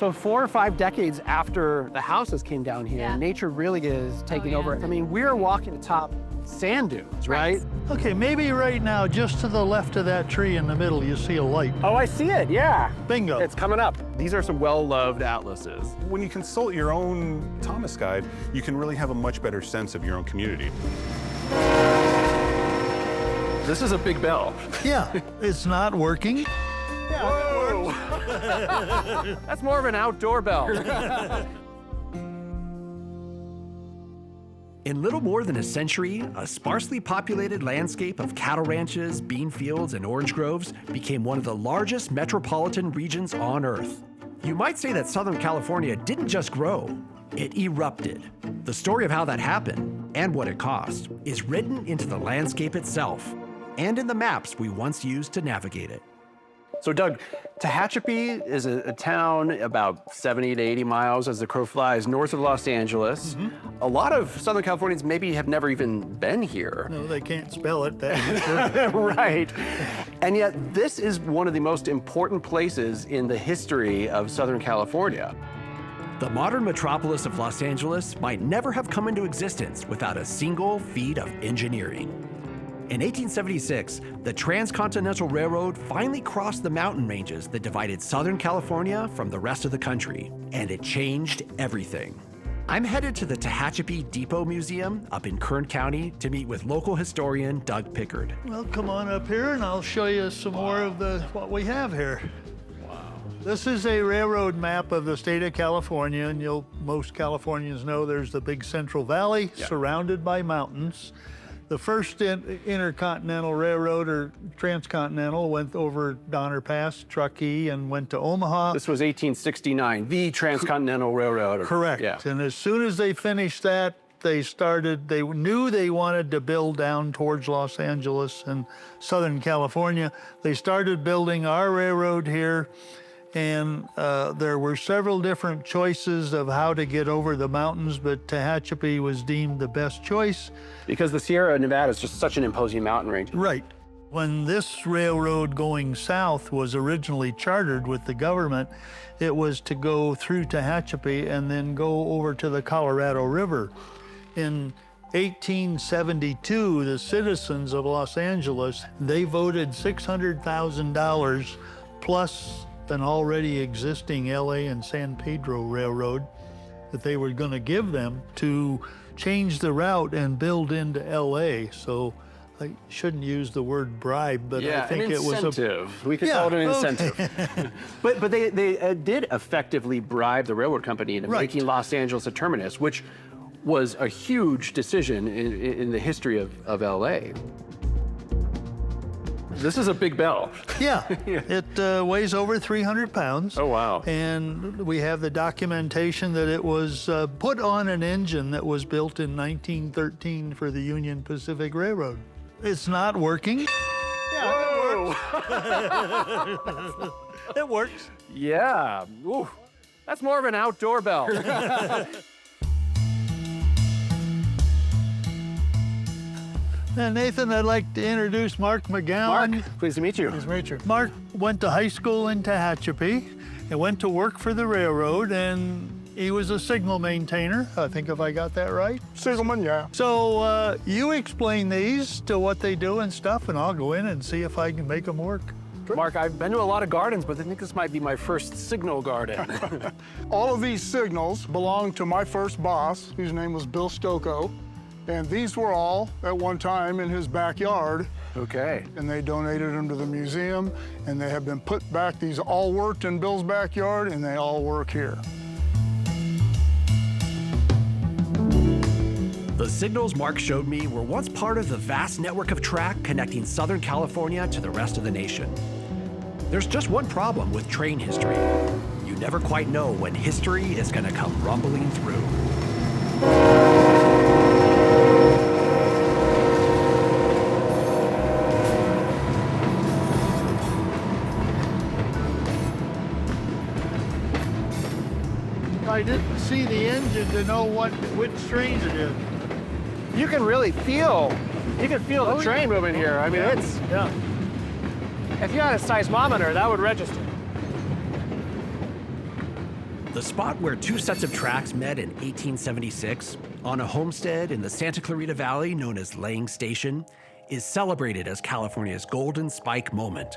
So 4 or 5 decades after the houses came down here, nature really is taking over. I mean, we're walking atop sand dunes, right? Okay, maybe right now, just to the left of that tree in the middle, you see a light. Oh, I see it, yeah. Bingo. It's coming up. These are some well-loved atlases. When you consult your own Thomas guide, you can really have a much better sense of your own community. This is a big bell. Yeah, it's not working. Yeah, whoa. That's more of an outdoor bell. In little more than a century, a sparsely populated landscape of cattle ranches, bean fields, and orange groves became one of the largest metropolitan regions on Earth. You might say that Southern California didn't just grow, it erupted. The story of how that happened, and what it cost, is written into the landscape itself, and in the maps we once used to navigate it. So Doug, Tehachapi is a town about 70 to 80 miles as the crow flies north of Los Angeles. A lot of Southern Californians maybe have never even been here. No, they can't spell it, that's for sure. Right. And yet this is one of the most important places in the history of Southern California. The modern metropolis of Los Angeles might never have come into existence without a single feat of engineering. In 1876, the Transcontinental Railroad finally crossed the mountain ranges that divided Southern California from the rest of the country, and it changed everything. I'm headed to the Tehachapi Depot Museum up in Kern County to meet with local historian Doug Pickard. Well, come on up here and I'll show you some more of what we have here. Wow. This is a railroad map of the state of California, and most Californians know there's the big Central Valley surrounded by mountains. The first intercontinental railroad, or transcontinental, went over Donner Pass, Truckee, and went to Omaha. This was 1869, the Transcontinental Railroad. Correct. Yeah. And as soon as they finished that, they knew they wanted to build down towards Los Angeles and Southern California. They started building our railroad here, and there were several different choices of how to get over the mountains, but Tehachapi was deemed the best choice. Because the Sierra Nevada is just such an imposing mountain range. Right. When this railroad going south was originally chartered with the government, it was to go through Tehachapi and then go over to the Colorado River. In 1872, the citizens of Los Angeles, they voted $600,000 plus an already existing LA and San Pedro Railroad that they were going to give them to change the route and build into LA. So I shouldn't use the word bribe, but I think it was incentive. We could call it an incentive. But they did effectively bribe the railroad company into making Los Angeles a terminus, which was a huge decision in the history of LA. This is a big bell. Yeah, it weighs over 300 pounds. Oh, wow. And we have the documentation that it was put on an engine that was built in 1913 for the Union Pacific Railroad. It's not working. Yeah, it works. It works. Yeah. Ooh, that's more of an outdoor bell. And Nathan, I'd like to introduce Mark McGowan. Mark, pleased to meet you. Nice to meet you. Mark went to high school in Tehachapi and went to work for the railroad, and he was a signal maintainer, I think, if I got that right. Signalman, yeah. So you explain these to what they do and stuff, and I'll go in and see if I can make them work. Mark, I've been to a lot of gardens, but I think this might be my first signal garden. All of these signals belong to my first boss, whose name was Bill Stocco. And these were all, at one time, in his backyard. Okay. And they donated them to the museum, and they have been put back. These all worked in Bill's backyard, and they all work here. The signals Mark showed me were once part of the vast network of track connecting Southern California to the rest of the nation. There's just one problem with train history. You never quite know when history is going to come rumbling through. I didn't see the engine to know which train it is. You can really feel the train moving here. I mean, it's, if you had a seismometer, that would register. The spot where two sets of tracks met in 1876, on a homestead in the Santa Clarita Valley known as Lang Station, is celebrated as California's golden spike moment.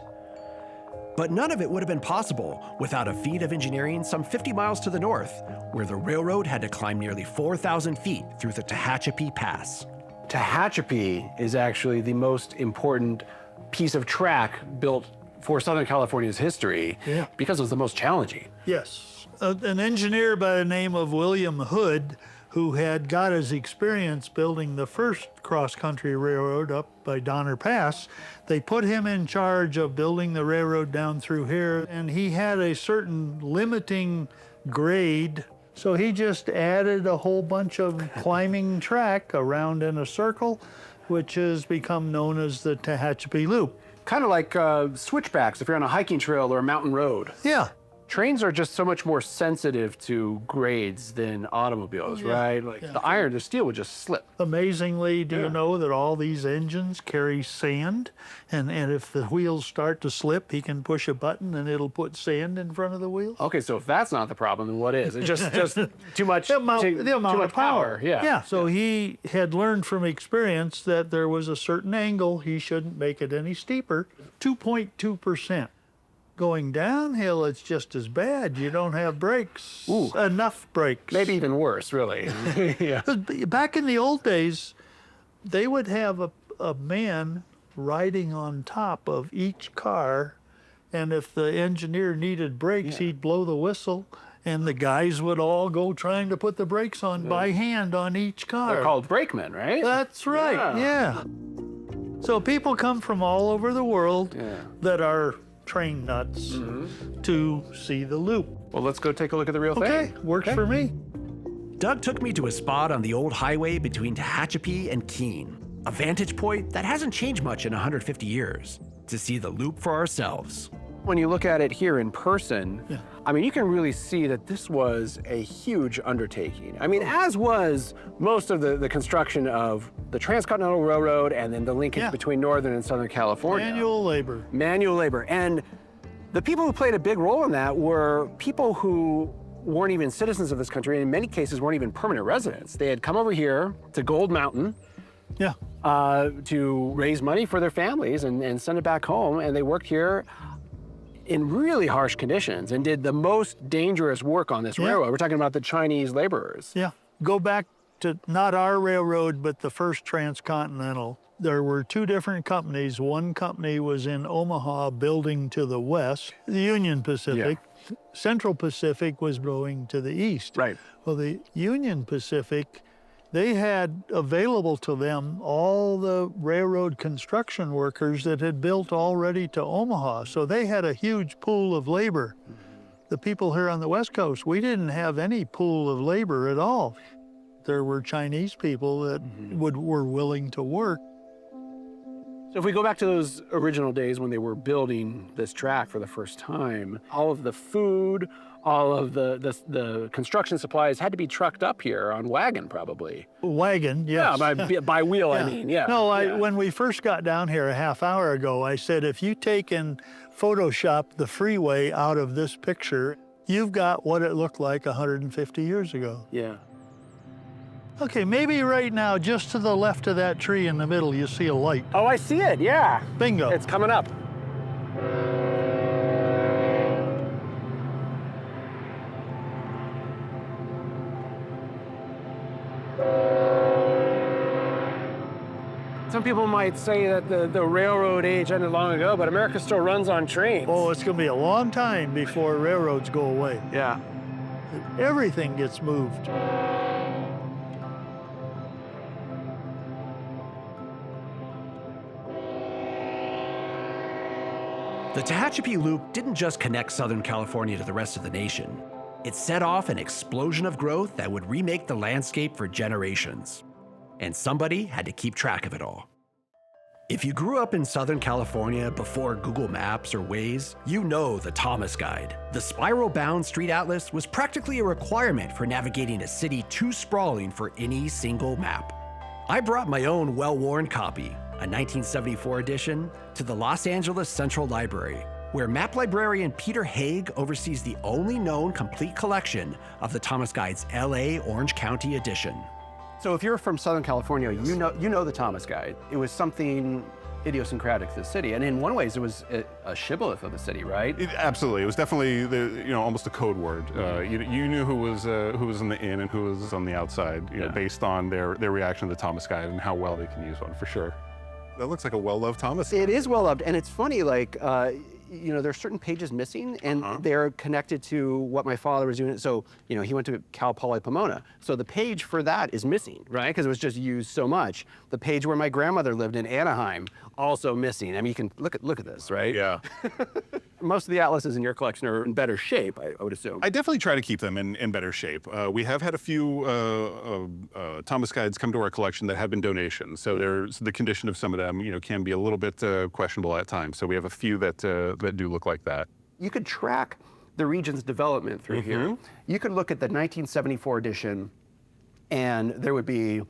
But none of it would have been possible without a feat of engineering some 50 miles to the north, where the railroad had to climb nearly 4,000 feet through the Tehachapi Pass. Tehachapi is actually the most important piece of track built for Southern California's history because it was the most challenging. Yes. An engineer by the name of William Hood, who had got his experience building the first cross-country railroad up by Donner Pass, they put him in charge of building the railroad down through here, and he had a certain limiting grade, so he just added a whole bunch of climbing track around in a circle, which has become known as the Tehachapi Loop. Kind of like switchbacks if you're on a hiking trail or a mountain road. Yeah. Trains are just so much more sensitive to grades than automobiles, right? Like the steel would just slip. Amazingly, do you know that all these engines carry sand? And if the wheels start to slip, he can push a button and it'll put sand in front of the wheels? Okay, so if that's not the problem, then what is? It's just too much, The amount of power. Yeah. So he had learned from experience that there was a certain angle, he shouldn't make it any steeper. 2.2%. Going downhill, it's just as bad. You don't have brakes, enough brakes. Maybe even worse, really. Yeah. Back in the old days, they would have a man riding on top of each car, and if the engineer needed brakes, he'd blow the whistle, and the guys would all go trying to put the brakes on by hand on each car. They're called brakemen, right? That's right, yeah. So people come from all over the world that are train nuts to see the loop. Well, let's go take a look at the real thing. Okay, works for me. Doug took me to a spot on the old highway between Tehachapi and Keene, a vantage point that hasn't changed much in 150 years, to see the loop for ourselves. When you look at it here in person, I mean, you can really see that this was a huge undertaking. I mean, as was most of the construction of the Transcontinental Railroad and then the linkage between Northern and Southern California. Manual labor. Manual labor. And the people who played a big role in that were people who weren't even citizens of this country, and in many cases weren't even permanent residents. They had come over here to Gold Mountain to raise money for their families and send it back home, and they worked here in really harsh conditions and did the most dangerous work on this railroad. We're talking about the Chinese laborers. Yeah. Go back to not our railroad, but the first transcontinental. There were two different companies. One company was in Omaha building to the west, the Union Pacific. Central Pacific was going to the east. Right. Well, the Union Pacific, they had available to them all the railroad construction workers that had built already to Omaha. So they had a huge pool of labor. The people here on the West Coast, we didn't have any pool of labor at all. There were Chinese people that were willing to work. So if we go back to those original days when they were building this track for the first time, all of the food, all of the construction supplies had to be trucked up here on wagon, probably. Wagon, yes. Yeah, by wheel, I mean, No, when we first got down here a half hour ago, I said, if you take and Photoshop the freeway out of this picture, you've got what it looked like 150 years ago. Yeah. Okay, maybe right now, just to the left of that tree in the middle, you see a light. Oh, I see it, yeah. Bingo. It's coming up. Some people might say that the railroad age ended long ago, but America still runs on trains. Oh, it's going to be a long time before railroads go away. Yeah. Everything gets moved. The Tehachapi Loop didn't just connect Southern California to the rest of the nation. It set off an explosion of growth that would remake the landscape for generations. And somebody had to keep track of it all. If you grew up in Southern California before Google Maps or Waze, you know the Thomas Guide. The spiral-bound street atlas was practically a requirement for navigating a city too sprawling for any single map. I brought my own well-worn copy, a 1974 edition, to the Los Angeles Central Library, where map librarian Peter Haig oversees the only known complete collection of the Thomas Guide's LA Orange County edition. So if you're from Southern California, you know the Thomas Guide. It was something idiosyncratic to the city, and in one ways it was a shibboleth of the city, right? Absolutely, it was definitely almost a code word. You knew who was in the in and who was on the outside, based on their reaction to the Thomas Guide and how well they can use one, for sure. That looks like a well-loved Thomas Guide. It is well-loved, and it's funny, like, there's certain pages missing, and they're connected to what my father was doing. So, he went to Cal Poly Pomona. So the page for that is missing, right? Because it was just used so much. The page where my grandmother lived in Anaheim, also missing. I mean, you can look at this, right? Yeah. Most of the atlases in your collection are in better shape, I would assume. I definitely try to keep them in better shape. We have had a few Thomas Guides come to our collection that have been donations. So there's the condition of some of them, can be a little bit questionable at times. So we have a few that do look like that. You could track the region's development through here. You could look at the 1974 edition, and there would be,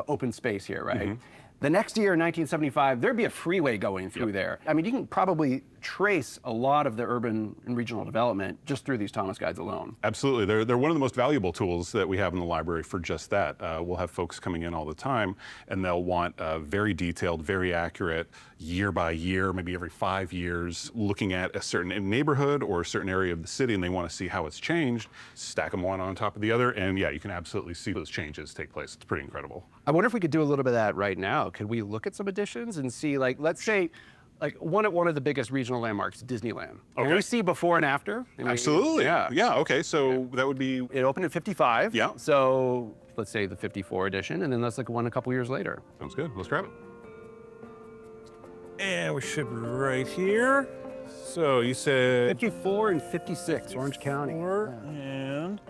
open space here, right? The next year, 1975, there'd be a freeway going through there. I mean, you can probably trace a lot of the urban and regional development just through these Thomas Guides alone. Absolutely. They're one of the most valuable tools that we have in the library for just that. We'll have folks coming in all the time, and they'll want very detailed, very accurate, year by year, maybe every 5 years, looking at a certain neighborhood or a certain area of the city, and they want to see how it's changed, stack them one on top of the other, and yeah, you can absolutely see those changes take place. It's pretty incredible. I wonder if we could do a little bit of that right now. Could we look at some additions and see, like, let's say, like one of the biggest regional landmarks, Disneyland. Okay. Can we see before and after? Absolutely. Yeah. Okay. So that would be. It opened in 55. Yeah. So let's say the 54 edition, and then let's look at one a couple years later. Sounds good. Let's grab it. And we should be right here. So you said 54 and 56, Orange County. and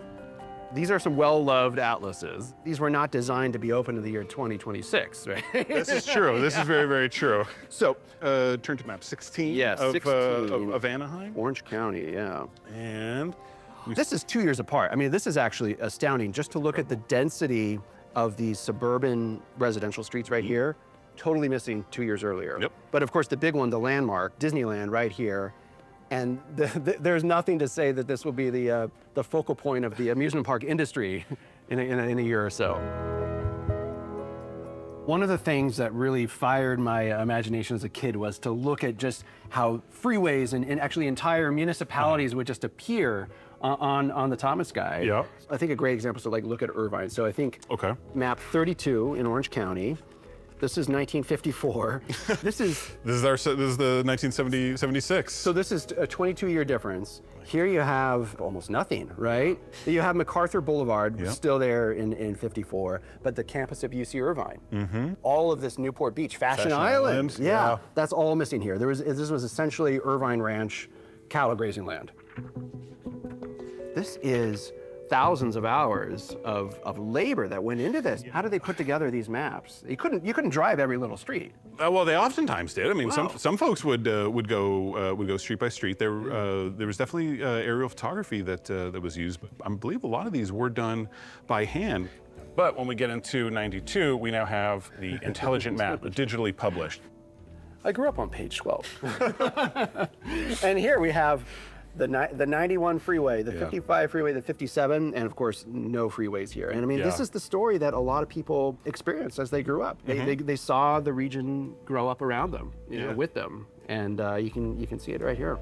These are some well-loved atlases. These were not designed to be open in the year 2026, right? This is true. This is very, very true. So turn to map 16. Yes, of, 16. Of Anaheim. Orange County, yeah. And This is 2 years apart. I mean, this is actually astounding just to look at the density of these suburban residential streets right here. Totally missing 2 years earlier. Yep. But of course, the big one, the landmark, Disneyland right here. And there's nothing to say that this will be the focal point of the amusement park industry in a year or so. One of the things that really fired my imagination as a kid was to look at just how freeways and actually entire municipalities would just appear on the Thomas Guide. Yeah. I think a great example is to look at Irvine. So I think map 32 in Orange County. This is 1954. This is the 1976. So this is a 22-year difference. Here you have almost nothing, right? You have MacArthur Boulevard still there in 54, but the campus of UC Irvine. All of this Newport Beach, Fashion Island. Yeah, that's all missing here. This was essentially Irvine Ranch cattle grazing land. This is thousands of hours of labor that went into this. How did they put together these maps? You couldn't drive every little street. Well, they oftentimes did. I mean, some folks would go street by street. There was definitely aerial photography that was used. But I believe a lot of these were done by hand. But when we get into '92, we now have the intelligent map, digitally published. I grew up on page 12. And here we have the 91 freeway, the 55 freeway, the 57, and of course, no freeways here. And I mean, this is the story that a lot of people experienced as they grew up. They saw the region grow up around them, you know, with them. And you can see it right here.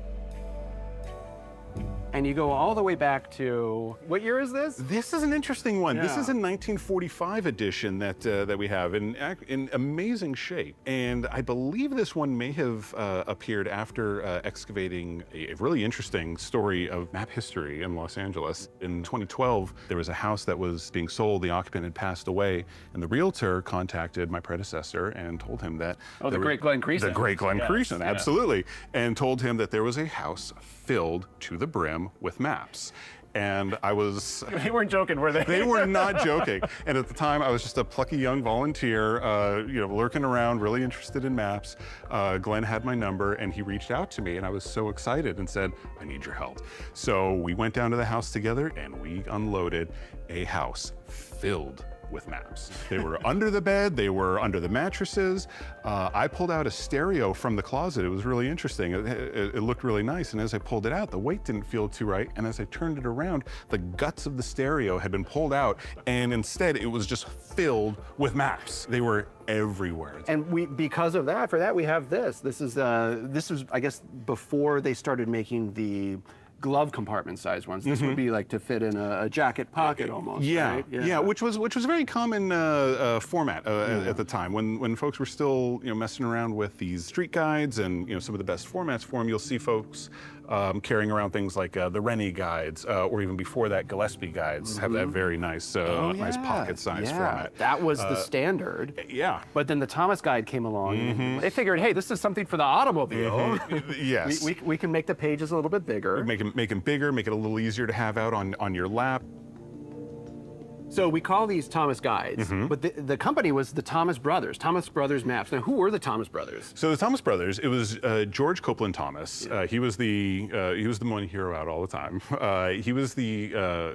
And you go all the way back to, what year is this? This is an interesting one. Yeah. This is a 1945 edition that we have in amazing shape. And I believe this one may have appeared after excavating a really interesting story of map history in Los Angeles. In 2012, there was a house that was being sold. The occupant had passed away, and the realtor contacted my predecessor and told him that the great Glenn Creason. The great Glenn Creason, absolutely, and told him that there was a house filled to the brim with maps. And I was... They weren't joking, were they? They were not joking. And at the time, I was just a plucky young volunteer, lurking around, really interested in maps. Glenn had my number, and he reached out to me, and I was so excited and said, I need your help. So we went down to the house together, and we unloaded a house filled with maps. They were under the bed, they were under the mattresses. I pulled out a stereo from the closet. It was really interesting. It looked really nice, and as I pulled it out, the weight didn't feel too right, and as I turned it around, the guts of the stereo had been pulled out, and instead it was just filled with maps. They were everywhere. And because of that, we have this. This is, I guess, before they started making the glove compartment size ones. This would be like to fit in a jacket pocket almost. Yeah, right? yeah, which was a very common format at the time when folks were still messing around with these street guides and some of the best formats for them. You'll see folks carrying around things like the Rennie guides, or even before that, Gillespie guides have that very nice, nice pocket size format. That was the standard. Yeah. But then the Thomas guide came along. And they figured, hey, this is something for the automobile. Yes. we can make the pages a little bit bigger. Make them bigger, make it a little easier to have out on your lap. So we call these Thomas guides, but the company was the Thomas Brothers Maps. Now, who were the Thomas Brothers? So the Thomas Brothers, it was George Copeland Thomas. He was the one hero out all the time. He was the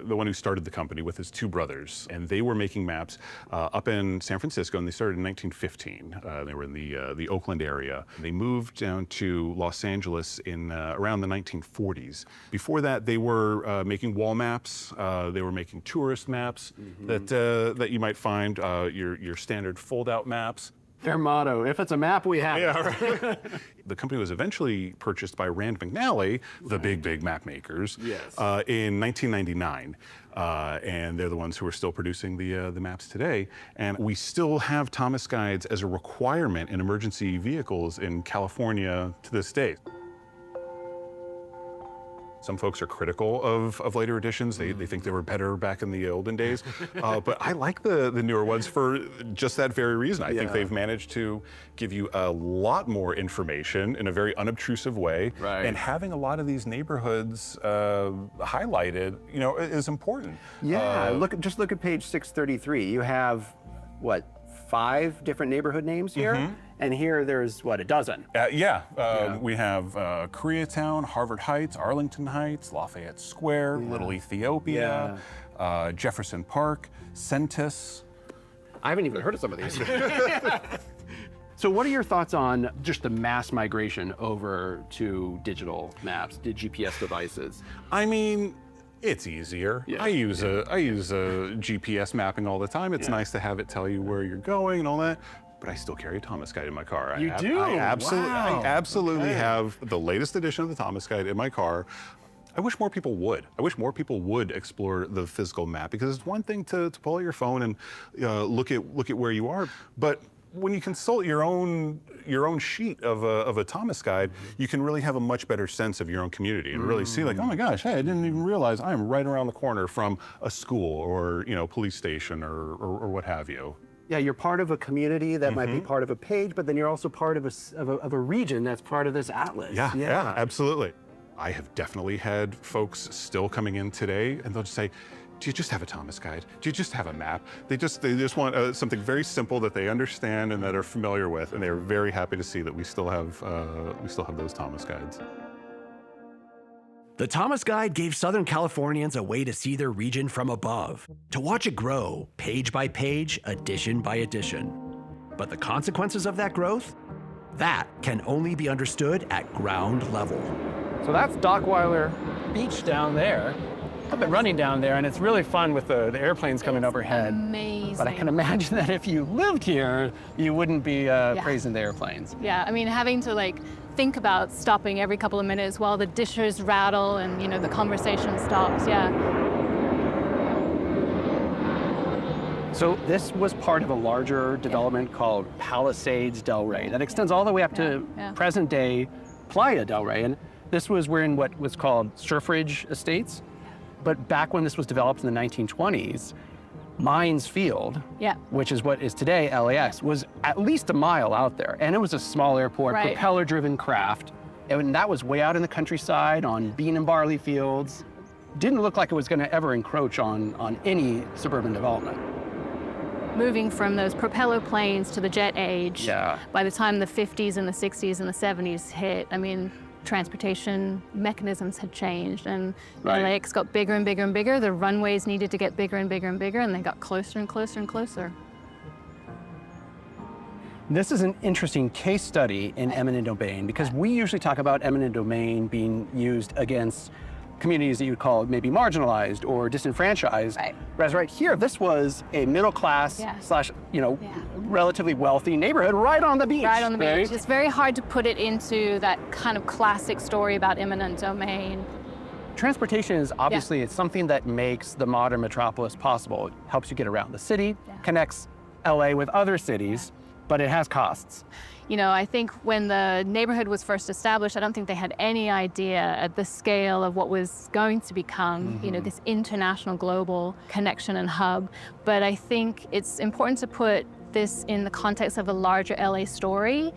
one who started the company with his two brothers, and they were making maps up in San Francisco, and they started in 1915. They were in the Oakland area. They moved down to Los Angeles in around the 1940s. Before that, they were making wall maps. They were making tourist maps. That you might find, your standard fold-out maps. Their motto, if it's a map, we have it. Yeah, right. The company was eventually purchased by Rand McNally, the big map makers, in 1999. And they're the ones who are still producing the maps today. And we still have Thomas guides as a requirement in emergency vehicles in California to this day. Some folks are critical of later editions. They think they were better back in the olden days. But I like the newer ones for just that very reason. I think they've managed to give you a lot more information in a very unobtrusive way. Right. And having a lot of these neighborhoods highlighted, is important. Yeah, just look at page 633. You have, what, 5 different neighborhood names here? And here there's, what, a dozen? We have Koreatown, Harvard Heights, Arlington Heights, Lafayette Square, Little Ethiopia, Jefferson Park, Sentis. I haven't even heard of some of these. So what are your thoughts on just the mass migration over to digital maps, GPS devices? I mean, it's easier. Yeah. I use a GPS mapping all the time. It's nice to have it tell you where you're going and all that. But I still carry a Thomas guide in my car. You do? I absolutely Okay. have the latest edition of the Thomas guide in my car. I wish more people would. I wish more people would explore the physical map, because it's one thing to pull out your phone and look at where you are, but when you consult your own sheet of a Thomas guide, you can really have a much better sense of your own community and really see, like, oh my gosh, hey, I didn't even realize I am right around the corner from a school or police station or what have you. Yeah, you're part of a community that might be part of a page, but then you're also part of a region that's part of this atlas. Yeah, absolutely. I have definitely had folks still coming in today, and they'll just say, do you just have a Thomas guide? Do you just have a map? They just want something very simple that they understand and that are familiar with, and they're very happy to see that we still have those Thomas guides. The Thomas Guide gave Southern Californians a way to see their region from above, to watch it grow, page by page, edition by edition. But the consequences of that growth? That can only be understood at ground level. So that's Dockweiler Beach down there. I've been running down there, and it's really fun with the airplanes coming overhead. Amazing. But I can imagine that if you lived here, you wouldn't be praising the airplanes. Yeah, I mean, having to think about stopping every couple of minutes while the dishes rattle and the conversation stops. Yeah. So this was part of a larger development called Palisades Del Rey that extends all the way up to present day Playa del Rey. And this was in what was called Surfridge Estates. But back when this was developed in the 1920s, Mines Field, which is what is today LAX, was at least a mile out there. And it was a small airport, propeller-driven craft. And that was way out in the countryside on bean and barley fields. Didn't look like it was going to ever encroach on any suburban development. Moving from those propeller planes to the jet age, Yeah. by the time the 50s and the 60s and the 70s hit, I mean, transportation mechanisms had changed, and Right. LAX got bigger and bigger and bigger. The runways needed to get bigger and bigger and bigger, and they got closer and closer and closer. This is an interesting case study in eminent domain because we usually talk about eminent domain being used against communities that you would call maybe marginalized or disenfranchised. Right. Whereas right here, this was a middle class Yeah. slash, Yeah. relatively wealthy neighborhood right on the beach. Right on the beach. right? It's very hard to put it into that kind of classic story about eminent domain. Transportation is obviously it's something that makes the modern metropolis possible. It helps you get around the city, connects LA with other cities, but it has costs. I think when the neighborhood was first established, I don't think they had any idea at the scale of what was going to become, this international global connection and hub. But I think it's important to put this in the context of a larger LA story,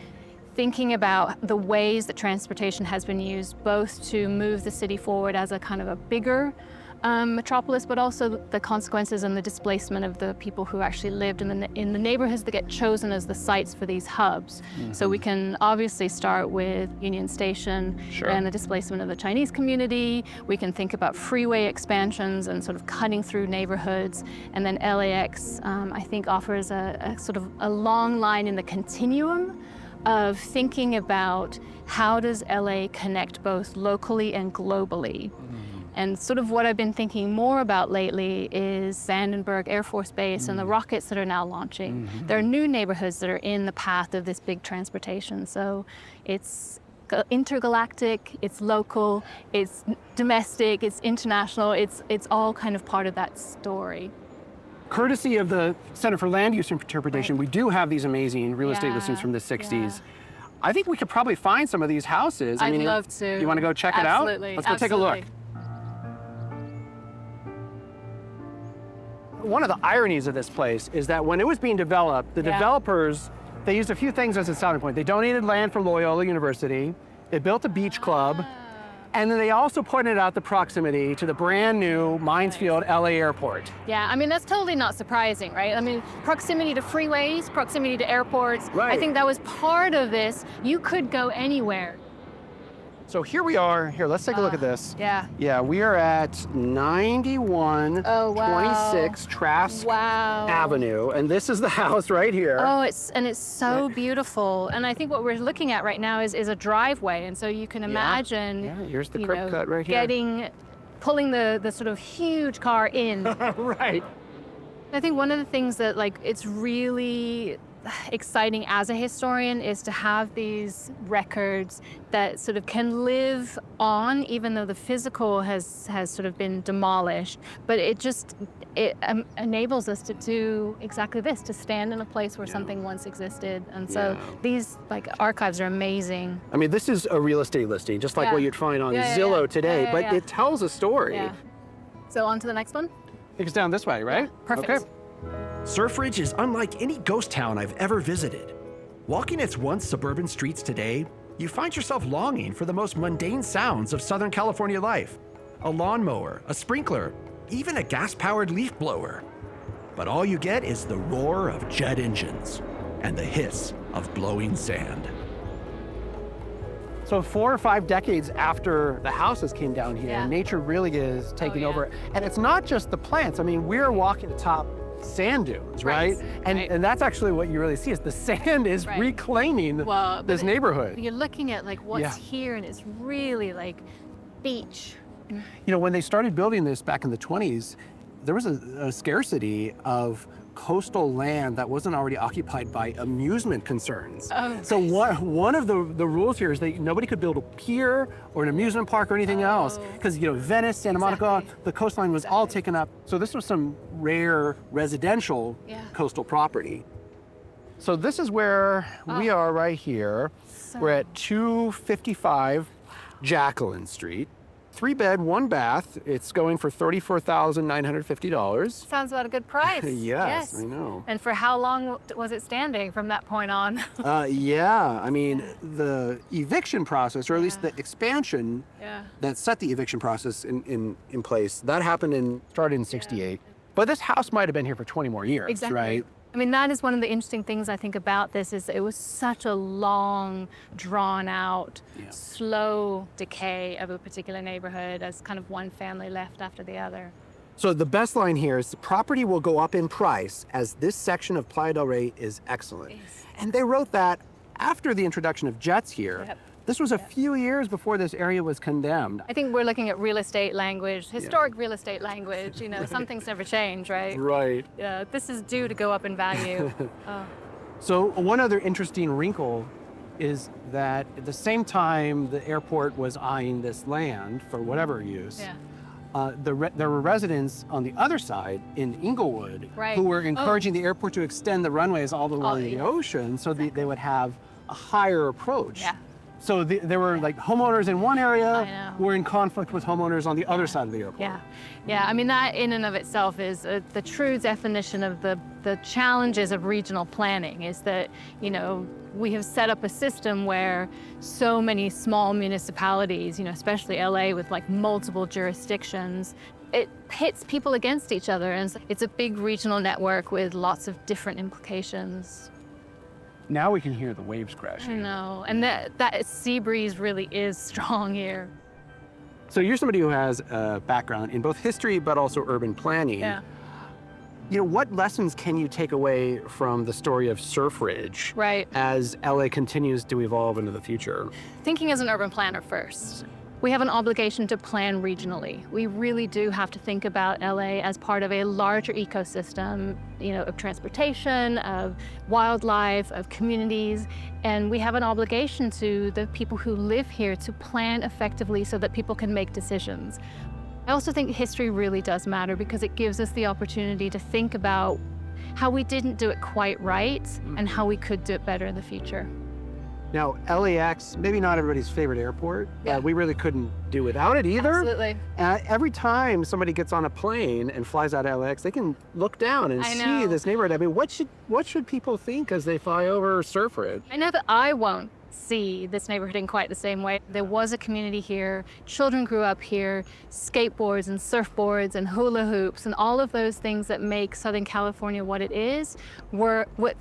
thinking about the ways that transportation has been used both to move the city forward as a kind of a bigger metropolis, but also the consequences and the displacement of the people who actually lived in the neighborhoods that get chosen as the sites for these hubs. So we can obviously start with Union Station and the displacement of the Chinese community. We can think about freeway expansions and sort of cutting through neighborhoods. And then LAX, I think, offers a sort of a long line in the continuum of thinking about how does LA connect both locally and globally. And sort of what I've been thinking more about lately is Vandenberg Air Force Base and the rockets that are now launching. There are new neighborhoods that are in the path of this big transportation. So it's intergalactic, it's local, it's domestic, it's international, it's all kind of part of that story. Courtesy of the Center for Land Use Interpretation, we do have these amazing real estate listings from the 60s. Yeah. I think we could probably find some of these houses. I'd love to. You want to go check Absolutely. it out? Let's go take a look. One of the ironies of this place is that when it was being developed, the developers, they used a few things as a starting point. They donated land for Loyola University, they built a beach club, and then they also pointed out the proximity to the brand new Minesfield LA Airport. Yeah, I mean, that's totally not surprising, right? I mean, proximity to freeways, proximity to airports. Right. I think that was part of this. You could go anywhere. So here we are. Here, let's take a look at this. Yeah. Yeah, we are at 9126 Trask Avenue, and this is the house right here. Oh, it's so beautiful. And I think what we're looking at right now is a driveway, and so you can imagine. Yeah, here's the curb cut right here. Pulling the sort of huge car in. Right. I think one of the things that it's really exciting as a historian is to have these records that sort of can live on even though the physical has sort of been demolished, but it enables us to do exactly this, to stand in a place where something once existed. And so these archives are amazing. I mean, this is a real estate listing, just like what you'd find on Zillow today, but it tells a story. Yeah. So on to the next one? I think it's down this way, right? Perfect. Okay. Surfridge is unlike any ghost town I've ever visited. Walking its once suburban streets today, you find yourself longing for the most mundane sounds of Southern California life. A lawnmower, a sprinkler, even a gas-powered leaf blower. But all you get is the roar of jet engines and the hiss of blowing sand. So 4 or 5 decades after the houses came down here, nature really is taking over. And it's not just the plants. I mean, we're walking atop sand dunes, right? And that's actually what you really see is the sand is reclaiming this neighborhood. You're looking at what's here, and it's really beach. When they started building this back in the 20s, there was a scarcity of coastal land that wasn't already occupied by amusement concerns. So one of the rules here is that nobody could build a pier or an amusement park or anything else, because Venice, Santa Monica, the coastline was all taken up. So this was some rare residential coastal property. So this is where we are right here. We're at 255 Jacqueline Street. 3-bed, 1-bath. It's going for $34,950. Sounds about a good price. Yes, I know. And for how long was it standing from that point on? I mean, the eviction process, or at least the expansion that set the eviction process in place, that started in 68. But this house might have been here for 20 more years, right? I mean, that is one of the interesting things I think about this is it was such a long, drawn out, slow decay of a particular neighborhood as kind of one family left after the other. So the best line here is the property will go up in price as this section of Playa del Rey is excellent. Yes. And they wrote that after the introduction of jets here. Yep. This was a few years before this area was condemned. I think we're looking at real estate language, historic real estate language. You know, some things never change, right? Right. Yeah, this is due to go up in value. Oh. So one other interesting wrinkle is that at the same time the airport was eyeing this land for whatever use, Yeah. there were residents on the other side in Inglewood Right. who were encouraging the airport to extend the runways all the way to the yeah. ocean so they would have a higher approach. Yeah. So there were like homeowners in one area I know. were in conflict with homeowners on the other side of the airport. Yeah, yeah. I mean, that in and of itself is the true definition of the challenges of regional planning is that, you know, we have set up a system where so many small municipalities, you know, especially LA with like multiple jurisdictions, it pits people against each other. And it's a big regional network with lots of different implications. Now we can hear the waves I crashing. know, and that sea breeze really is strong here. So you're somebody who has a background in both history but also urban planning. Yeah. You know, what lessons can you take away from the story of Surfridge Right. as LA continues to evolve into the future? Thinking as an urban planner first, we have an obligation to plan regionally. We really do have to think about LA as part of a larger ecosystem, you know, of transportation, of wildlife, of communities, and we have an obligation to the people who live here to plan effectively so that people can make decisions. I also think history really does matter because it gives us the opportunity to think about how we didn't do it quite right and how we could do it better in the future. Now, LAX, maybe not everybody's favorite airport. Yeah. We really couldn't do without it either. Absolutely. Every time somebody gets on a plane and flies out of LAX, they can look down and I see know. this neighborhood. I mean, what should people think as they fly over Surfridge? I know that I won't see this neighborhood in quite the same way. There was a community here, children grew up here, skateboards and surfboards and hula hoops and all of those things that make Southern California what it is,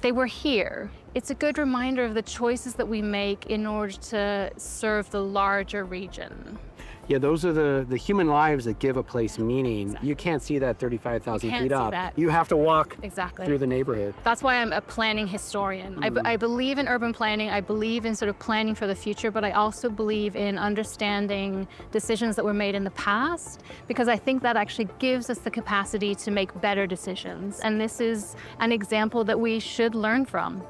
they were here. It's a good reminder of the choices that we make in order to serve the larger region. Yeah, those are the human lives that give a place meaning. You can't see that 35,000 You can't feet see up. that. You have to walk Exactly. through the neighborhood. That's why I'm a planning historian. I believe in urban planning. I believe in sort of planning for the future, but I also believe in understanding decisions that were made in the past, because I think that actually gives us the capacity to make better decisions. And this is an example that we should learn from.